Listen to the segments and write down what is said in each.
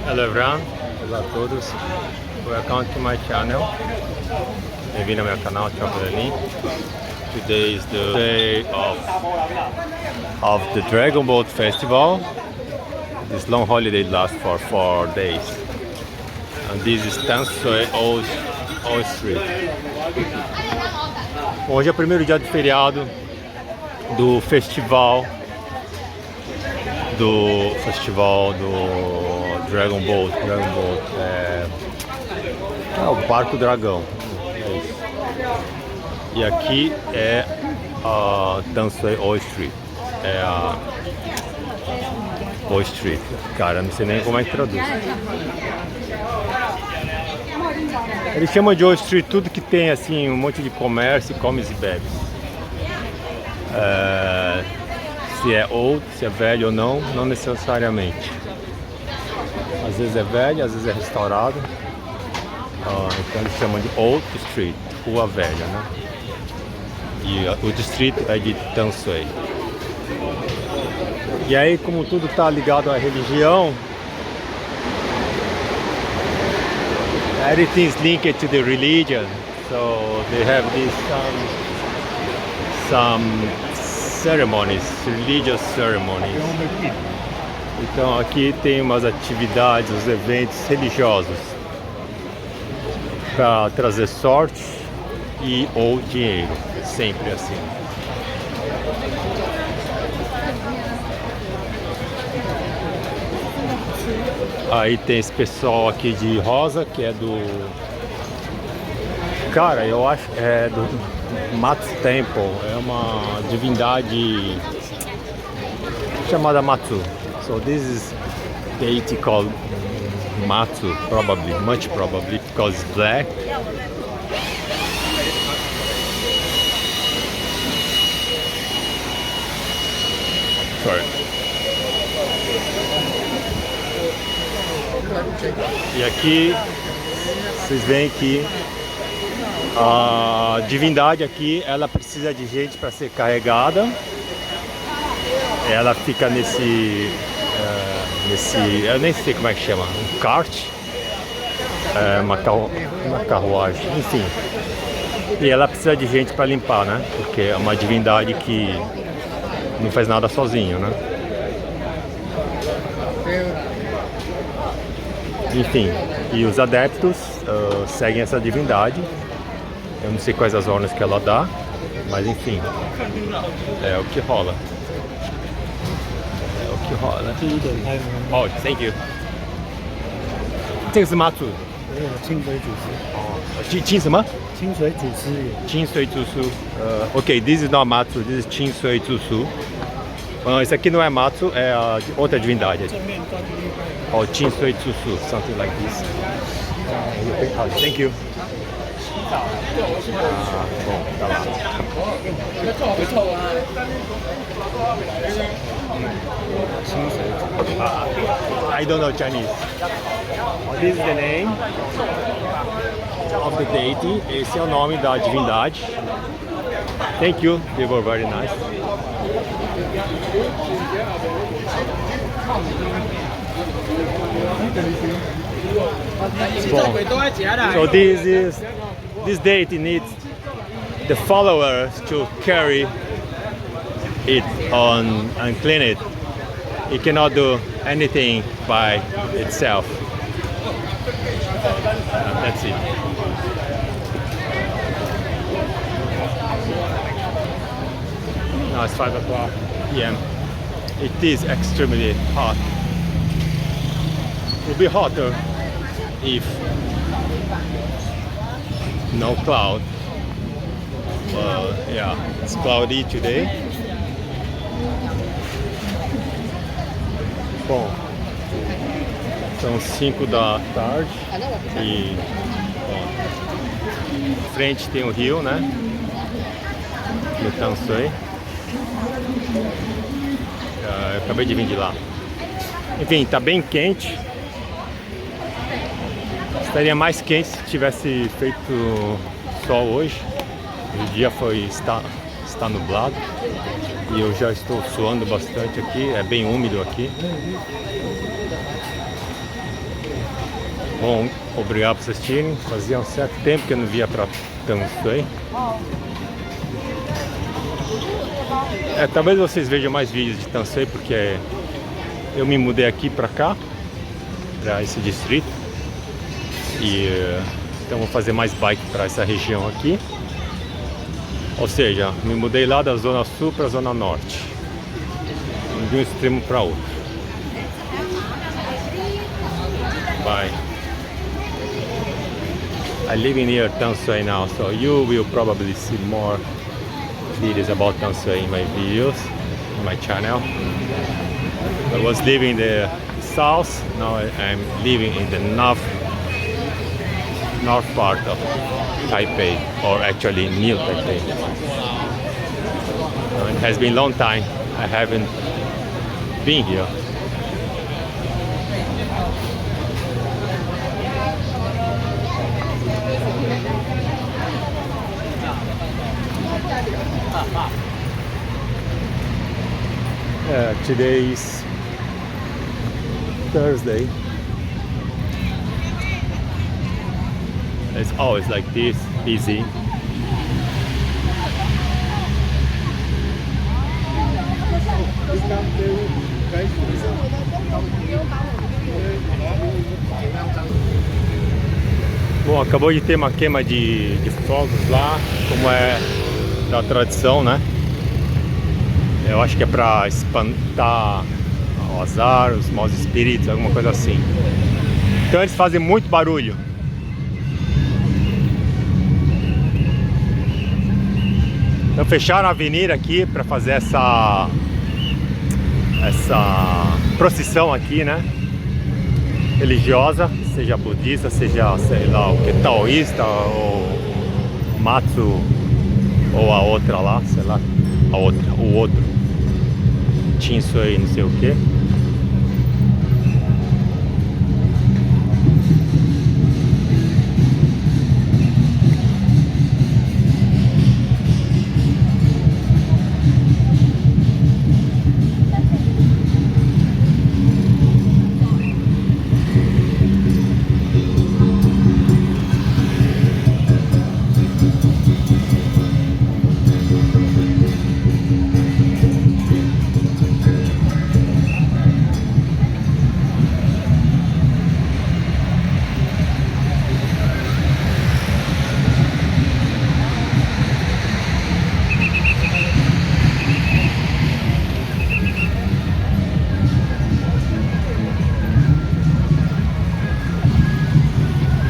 Hello everyone, olá a todos, welcome to my channel. Bem-vindo ao meu canal, Chocolate. Today is the day of the Dragon Boat Festival. This long holiday lasts for 4 days. And this is Danshui Old Street. Hoje é o primeiro dia de feriado do festival do Dragon Boat, é o Barco Dragão, é isso. E aqui é a Danshui Old Street, é a Old Street, cara, não sei nem como é que traduz. Eles chamam de Old Street tudo que tem assim um monte de comércio, comes e bebes. Se é old, se é velho ou não, não necessariamente. Às vezes é velho, às vezes é restaurado. Então eles chamam de Old Street, rua velha, né? E o distrito é de Danshui. E aí, como tudo está ligado à religião, everything is linked to the religion. So they have this some ceremonies, religious ceremonies. Então aqui tem umas atividades, os eventos religiosos para trazer sorte ou dinheiro, sempre assim. Aí tem esse pessoal aqui de rosa que é do... Cara, eu acho que é do Matsu Temple, é uma divindade chamada Matsu. So this is deity called Matsu, probably, much probably, because it's black. Sorry. E aqui, vocês veem que a divindade aqui, ela precisa de gente para ser carregada. Ela fica nesse, eu nem sei como é que chama, um kart, uma carruagem, enfim. E ela precisa de gente para limpar, né? Porque é uma divindade que não faz nada sozinho, né? Enfim, e os adeptos seguem essa divindade. Eu não sei quais as ordens que ela dá, mas enfim, é o que rola. É o que rola. Oh, thank you. 这个是妈祖。清水祖师。清什么？清水祖师。清水祖师。Okay, this is not Matsu, this is 清水祖师. Esse aqui não é Matsu, é outra divindade. Oh, 清水祖师, something like this. Thank you. Bom, tá lá. I don't know Chinese. This is the name of the deity. Esse é o nome da divindade. Thank you. They were very nice. Bom, so this deity needs the followers to carry it on and clean it. It cannot do anything by itself. That's it. Now it's 5 o'clock p.m. It is extremely hot. It will be hotter if no cloud. Yeah, it's cloudy today. Bom, são 5 da tarde e bom, frente tem o rio, né? No Danshui. Eu acabei de vir de lá. Enfim, tá bem quente. Estaria mais quente se tivesse feito sol hoje. O dia está nublado e eu já estou suando bastante aqui, é bem úmido aqui. Bom, obrigado por assistirem. Fazia um certo tempo que eu não via pra Danshui. Talvez vocês vejam mais vídeos de Danshui, porque eu me mudei aqui pra cá, pra esse distrito. E então vou fazer mais bike pra essa região aqui. Ou seja, me mudei lá da zona sul pra zona norte, de um extremo para outro. Bye. I live near Danshui now, so you will probably see more videos about Danshui in my videos, in my channel. I was living in the south, now I'm living in the north part of Taipei, or actually New Taipei. It has been a long time I haven't been here. Today is Thursday. It's always like this, busy. Bom, acabou de ter uma queima de fogos lá, como é da tradição, né? Eu acho que é para espantar o azar, os maus espíritos, alguma coisa assim. Então eles fazem muito barulho. Então fecharam a avenida aqui para fazer essa procissão aqui, né? Religiosa, seja budista, seja, sei lá, o que, taoísta, ou Matsu, ou a outra lá, sei lá, o outro, Danshui, não sei o que.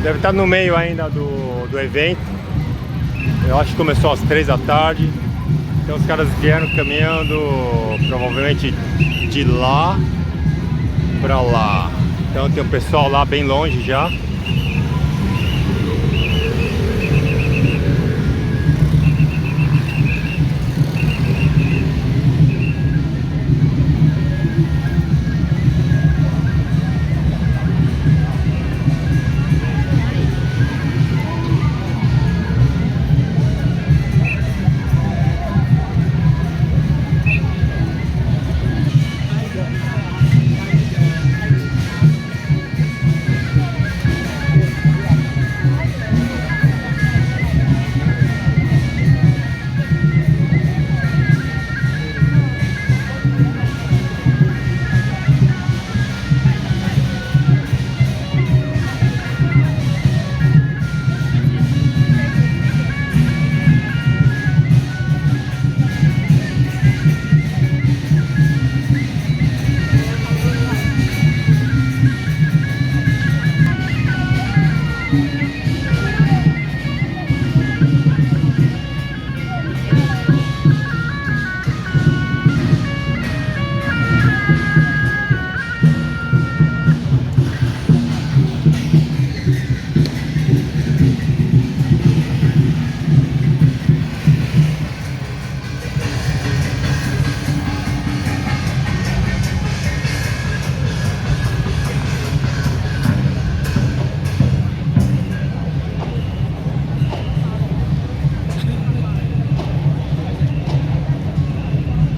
Deve estar no meio ainda do evento. Eu acho que começou às 3 da tarde. Então os caras vieram caminhando provavelmente de lá pra lá. Então tem um pessoal lá bem longe já.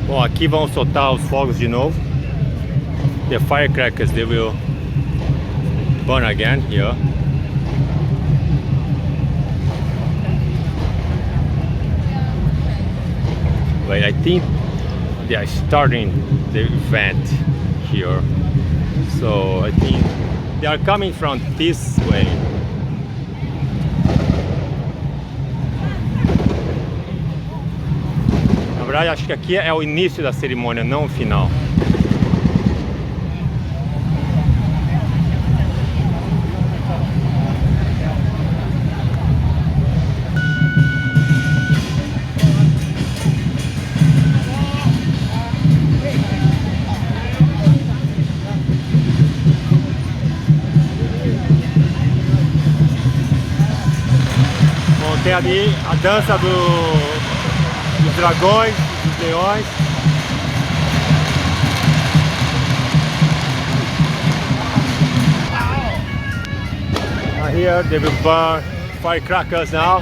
Bom, aqui vão soltar os fogos de novo. The firecrackers, they will born again here. But I think they are starting the event here. So I think they are coming from this way. Na verdade, acho que aqui é o início da cerimônia, não o final. Tem ali a dança dos dragões, dos leões. Here they will burn firecrackers now.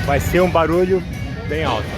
Vai ser um barulho bem alto.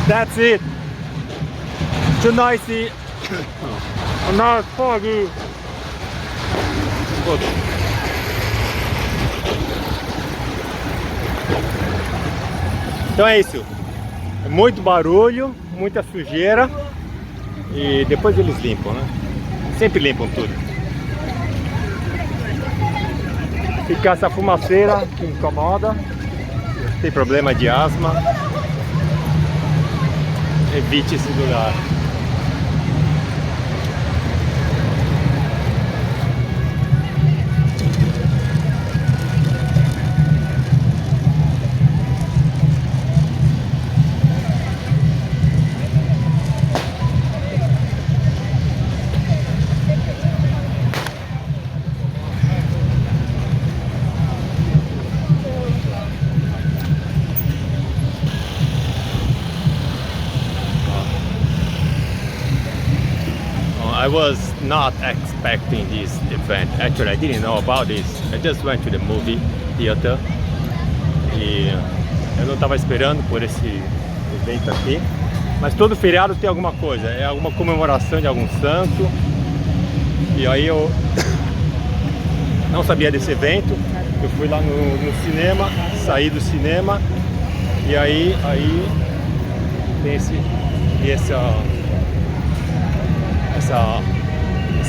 That's it. Too noisy. Now it's foggy. Então é isso. É muito barulho, muita sujeira. E depois eles limpam, né? Sempre limpam tudo. Fica essa fumaceira que incomoda. Tem problema de asma. Evite esse lugar. I was not expecting this event. Actually, I didn't know about this. I just went to the movie theater. E eu não estava esperando por esse evento aqui. Mas todo feriado tem alguma coisa. É alguma comemoração de algum santo. E aí eu não sabia desse evento. Eu fui lá no cinema, saí do cinema. E aí tem esse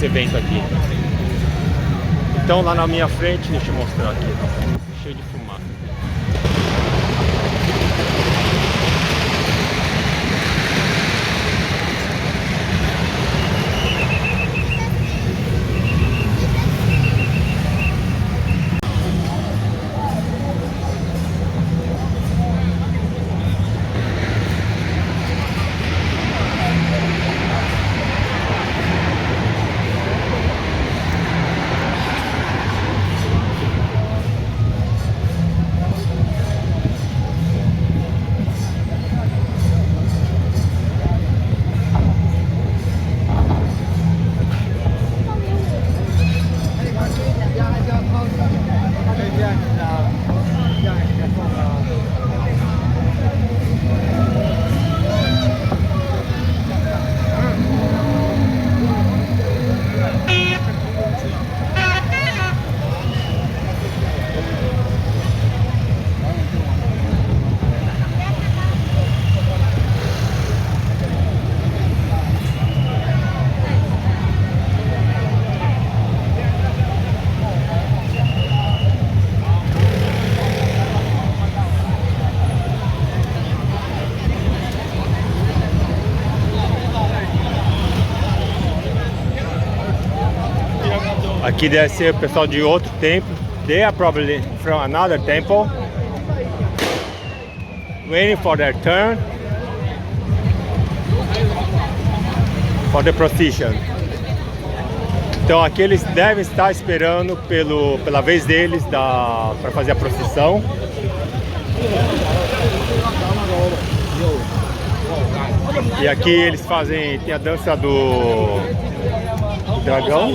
evento aqui. Então lá na minha frente, deixa eu mostrar aqui, cheio de fumaça. Aqui deve ser o pessoal de outro templo. They are probably from another temple, waiting for their turn for the procession. Então aqui eles devem estar esperando pela vez deles para fazer a procissão. E aqui eles tem a dança do dragão.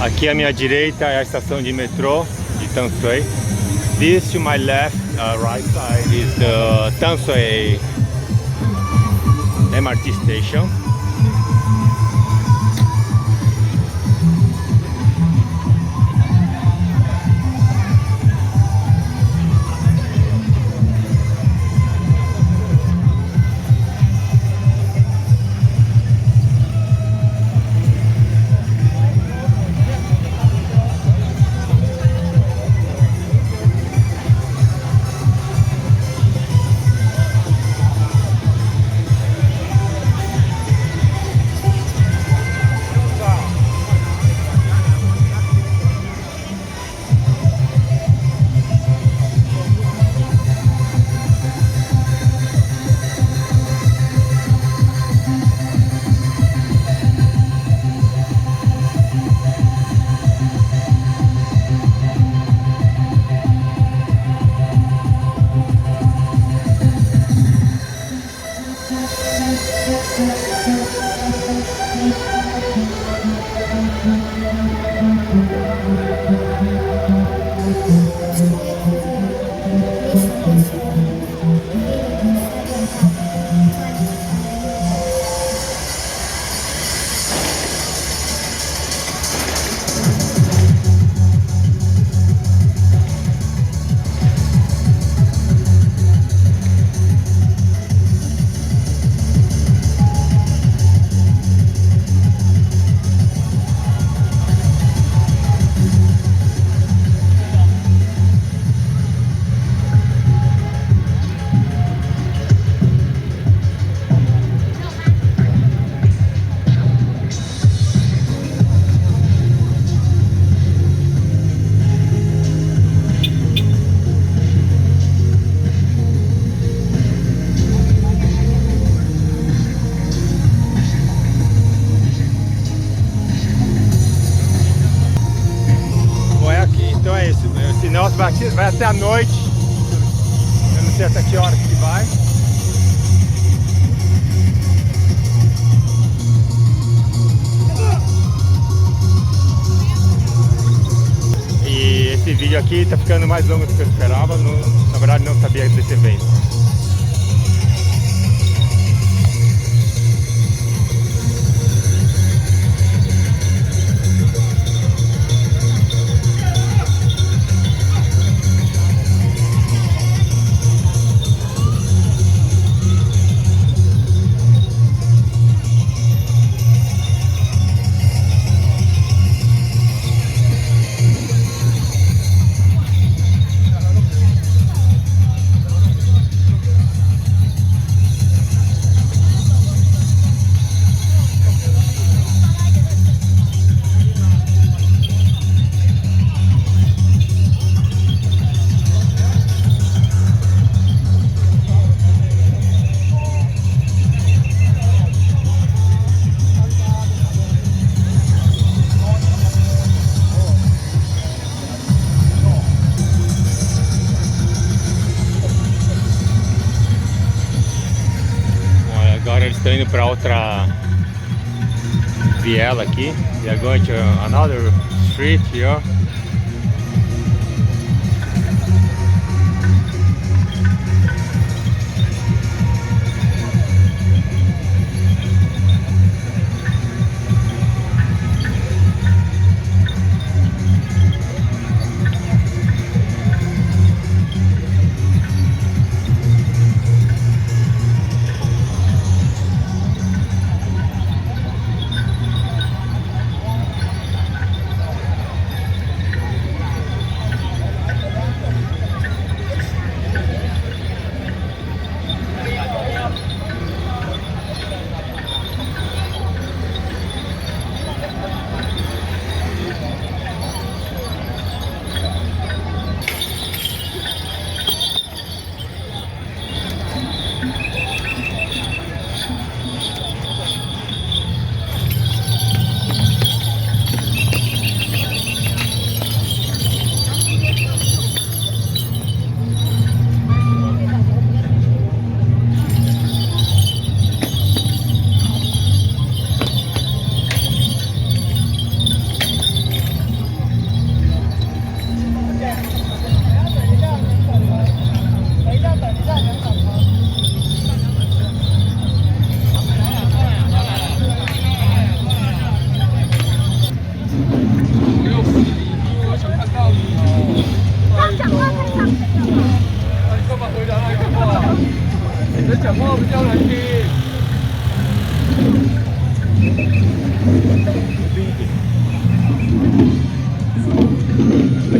Aqui à minha direita é a estação de metrô de Danshui. This to my left, right side is the Danshui MRT station. Senão vai até a noite. Eu não sei até que hora que vai. E esse vídeo aqui tá ficando mais longo do que eu esperava. Na verdade não sabia desse evento. eles estão indo para outra viela aqui. They are going to another street here.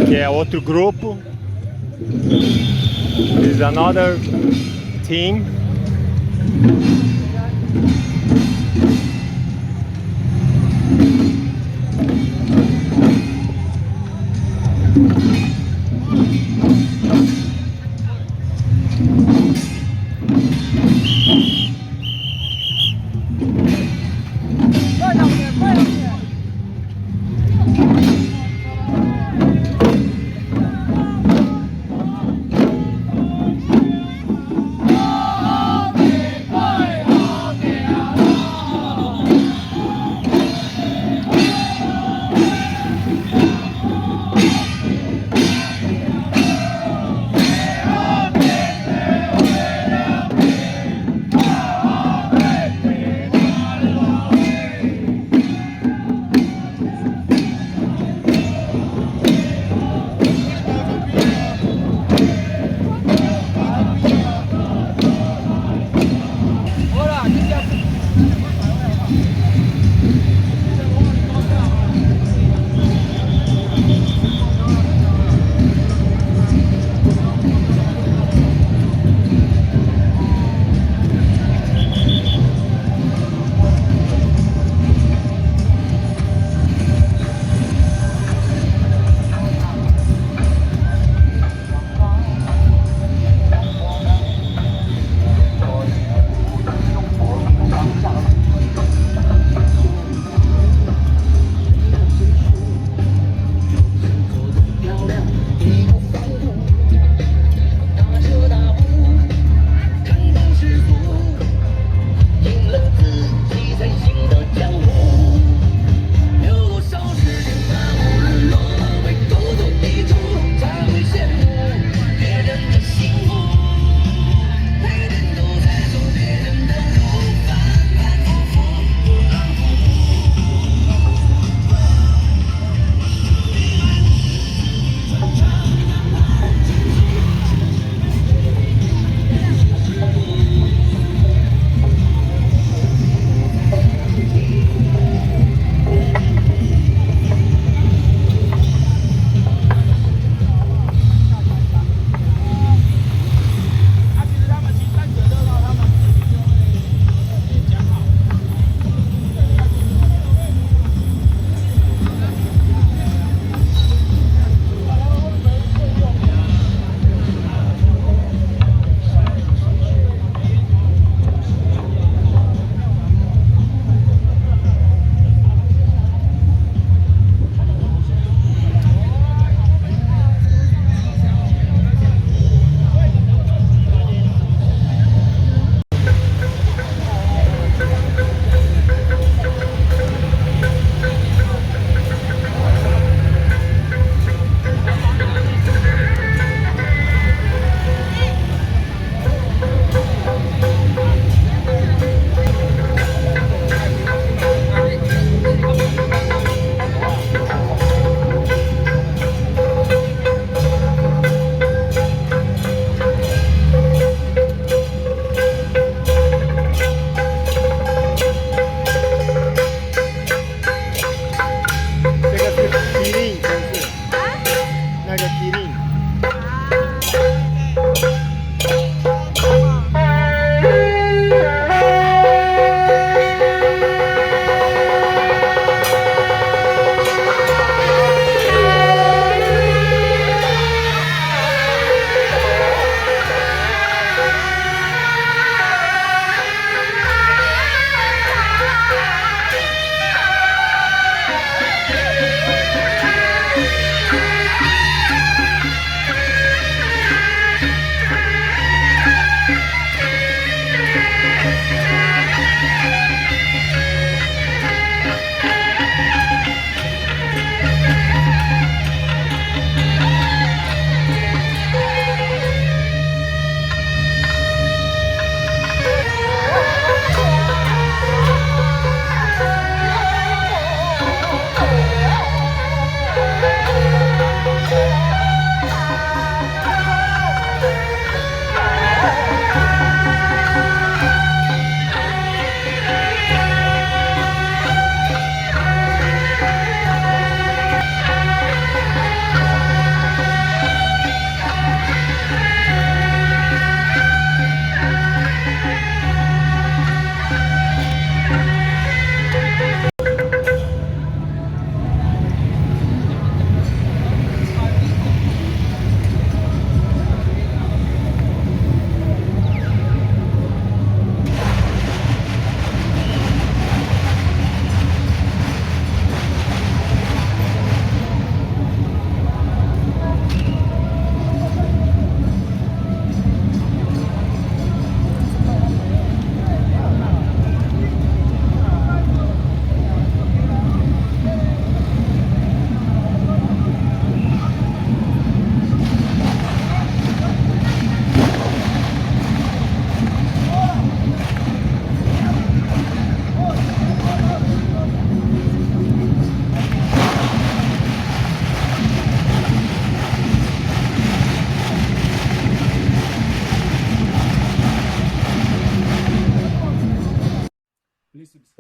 Aqui é outro grupo. This is another team.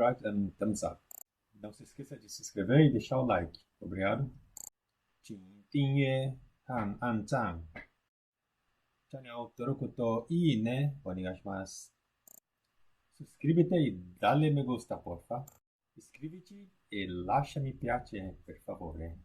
subscribe and thumbs up. Não se esqueça de se inscrever e deixar o like. Obrigado. 请订阅和按赞。チャンネル登録といいねお願いします。Suscríbete y dale me gusta, porfa. Iscríbete y lascia mi piace, per favore.